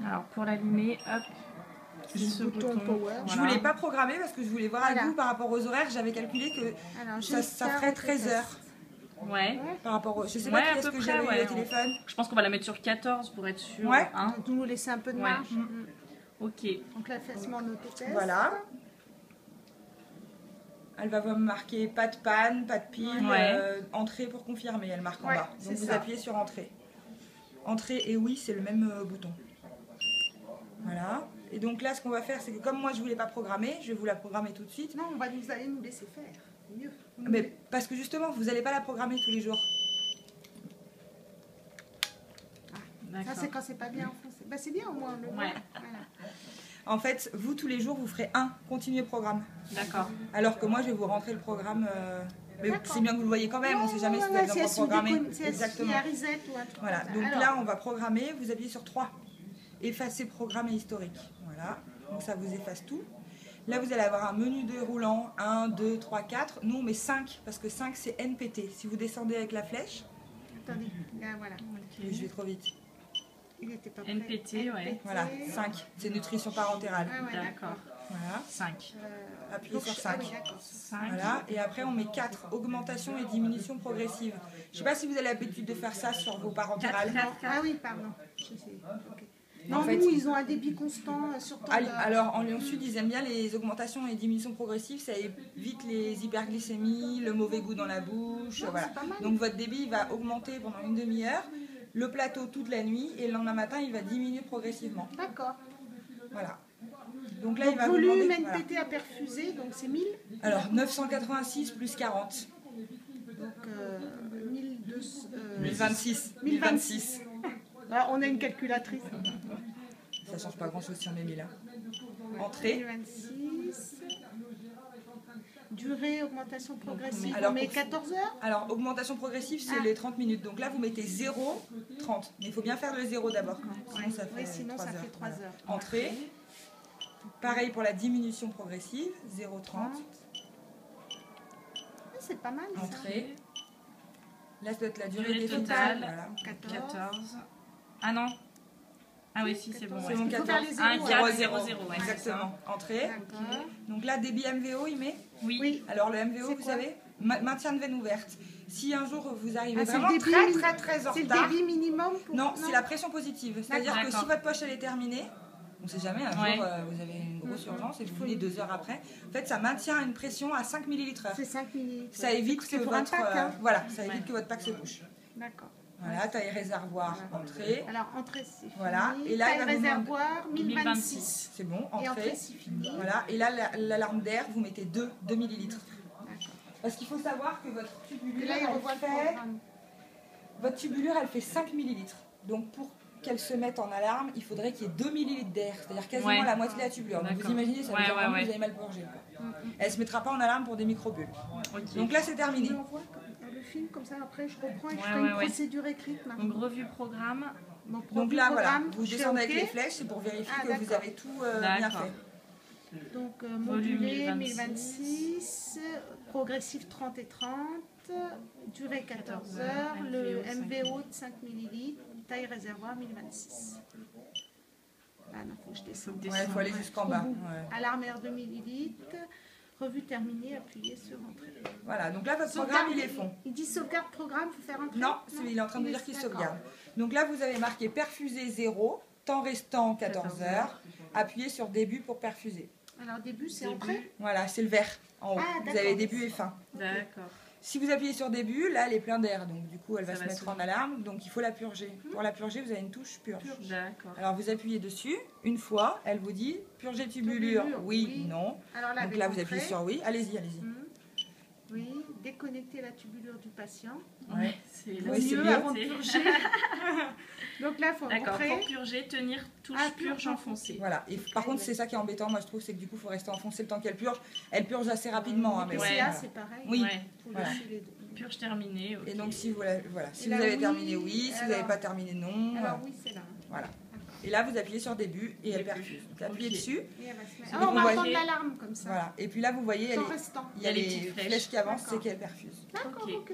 Alors pour l'allumer, hop, ce bouton power. Voilà. Je ne voulais pas programmer parce que je voulais voir avec vous par rapport aux horaires. J'avais calculé que ça ferait 13 heures. Ouais. Par rapport au... Je sais pas qui est-ce que j'avais au téléphone. Je pense qu'on va la mettre sur 14 pour être sûr. Ouais. Hein. Donc nous laisser un peu de marge. Ok. Donc l'effacement en autotest. Voilà. Elle va vous marquer pas de panne, pas de pile, entrée pour confirmer, elle marque en bas. Donc vous appuyez sur entrée. Entrée et oui, c'est le même bouton. Voilà. Et donc là, ce qu'on va faire, c'est que comme moi je ne voulais pas programmer, je vais vous la programmer tout de suite. Non, vous allez nous laisser faire. Mieux. Mais parce que justement, vous n'allez pas la programmer tous les jours. Ça, c'est quand c'est pas bien enfoncé. Bah, c'est bien au moins, on le voit. Voilà. En fait, vous, tous les jours, vous ferez continuer programme. D'accord. Alors que moi, je vais vous rentrer le programme. Mais c'est bien que vous le voyez quand même, on ne sait jamais si vous allez devoir programmer. Exactement. Reset ou un truc. Voilà, donc là, on va programmer, vous appuyez sur 3. Effacer programme et historique. Voilà, donc ça vous efface tout. Là, vous allez avoir un menu déroulant 1, 2, 3, 4. Nous, on met 5 parce que 5, c'est NPT. Si vous descendez avec la flèche. Attendez, là, voilà. Je vais trop vite. Il était pas prêt. NPT, ouais. Voilà, 5, c'est nutrition parentérale. D'accord. Voilà. 5. Appuyez sur 5. 5. Voilà, et après on met 4, augmentation et diminution progressive. Je ne sais pas si vous avez l'habitude de faire ça sur vos parentérales. Ah oui, pardon. Je sais. Okay. Non, en fait, nous, ils ont un débit constant sur temps. Alors, en Lyon Sud, ils aiment bien les augmentations et diminutions progressives. Ça évite les hyperglycémies, le mauvais goût dans la bouche. Voilà. Donc, votre débit il va augmenter pendant une demi-heure, le plateau toute la nuit, et le lendemain matin, il va diminuer progressivement. D'accord. Voilà. Donc là, donc, il va volume vous demander, NPT à perfuser, donc c'est 1000. Alors, 986 plus 40. Donc, 1200. 1026. 1026. Là, on a une calculatrice. Ça change pas grand chose si on met 1000 là. Entrée. 1026. Durée, augmentation progressive. Alors, on met 14 heures. Alors, augmentation progressive, c'est les 30 minutes. Donc là, vous mettez 0, 30. Mais il faut bien faire le 0 d'abord. Sinon, ça fait 3 heures. Entrée. Pareil pour la diminution progressive, 0, 30. C'est pas mal. Entrée. Là, ça doit être la durée totale. Voilà. 14. Ah non. Ah oui, si, c'est bon. C'est bon, 14. 1, 4, 0, 0. Ouais, exactement. Entrée. Donc là, débit MVO, il met Oui. Alors le MVO, vous savez, maintien de veine ouverte. Si un jour vous arrivez vraiment très en retard. C'est le débit minimum Non, c'est la pression positive. C'est-à-dire que si votre poche elle est terminée, on ne sait jamais, un jour vous avez une grosse urgence et vous venez 2 heures après. En fait, ça maintient une pression à 5 ml/h. C'est 5 ml. Ça évite que votre voilà, ça évite que votre pack se bouche. D'accord. Voilà, taille réservoir, entrée. Alors, entrée, c'est fini. Voilà. Et là, taille réservoir, 1026. C'est bon, entrée. Et entrée, c'est fini. Voilà. Et là, l'alarme d'air, vous mettez 2 millilitres. Parce qu'il faut savoir que votre tubulure, elle fait 5 millilitres. Donc, pour qu'elle se mette en alarme, il faudrait qu'il y ait 2 millilitres d'air, c'est-à-dire quasiment la moitié de la tubulure. Donc, vous imaginez, ça veut dire que vous avez mal purgé. Elle ne se mettra pas en alarme pour des microbules. Donc là, c'est terminé. Le film, comme ça, après, je reprends et je fais une procédure écrite. Donc, revue programme. Donc là, voilà, vous descendez avec les flèches, c'est pour vérifier que vous avez tout bien fait. Donc, modulé 1026, progressif 30 et 30, durée 14 heures, le MVO de 5 ml, taille réservoir 1026. Ah non, il faut que je descende. Il faut aller jusqu'en bas. Alarme R 2 ml, revue terminée, appuyez sur entrée. Voilà, donc là, votre programme, il est fond. Il dit sauvegarde programme, il faut faire entrée. Non, il est en train de dire qu'il sauvegarde. Donc là, vous avez marqué perfuser 0, temps restant 14 heures, appuyez sur début pour perfuser. Alors début, c'est entrée. Voilà, c'est le vert en haut. Vous avez début et fin. D'accord. Si vous appuyez sur début, là, elle est pleine d'air. Donc du coup, elle va se mettre en alarme. Donc il faut la purger. Pour la purger, vous avez une touche purge. D'accord. Alors vous appuyez dessus. Une fois, elle vous dit purger tubulure, oui, non. Alors, là, donc là, vous appuyez sur oui. Allez-y, allez-y. Oui, déconnecter la tubulure du patient. Ouais, c'est mieux avant de purger. Donc là, il faut rentrer. Pour purger, tenir touche purge enfoncée. Voilà. Et par contre, c'est ça qui est embêtant, moi je trouve, c'est que du coup, il faut rester enfoncé le temps qu'elle purge. Elle purge assez rapidement. Hein, mais c'est pareil. Oui. Voilà. Purge terminée. Et donc, si vous avez terminé, oui. Si vous n'avez pas terminé, non. Alors oui, c'est là. Voilà. Et là, vous appuyez sur début et elle perfuse. Donc, appuyez dessus. Et elle va se mettre... on va entendre l'alarme comme ça. Voilà. Et puis là, vous voyez, il y a les flèches qui avancent, c'est qu'elle perfuse. D'accord, ok.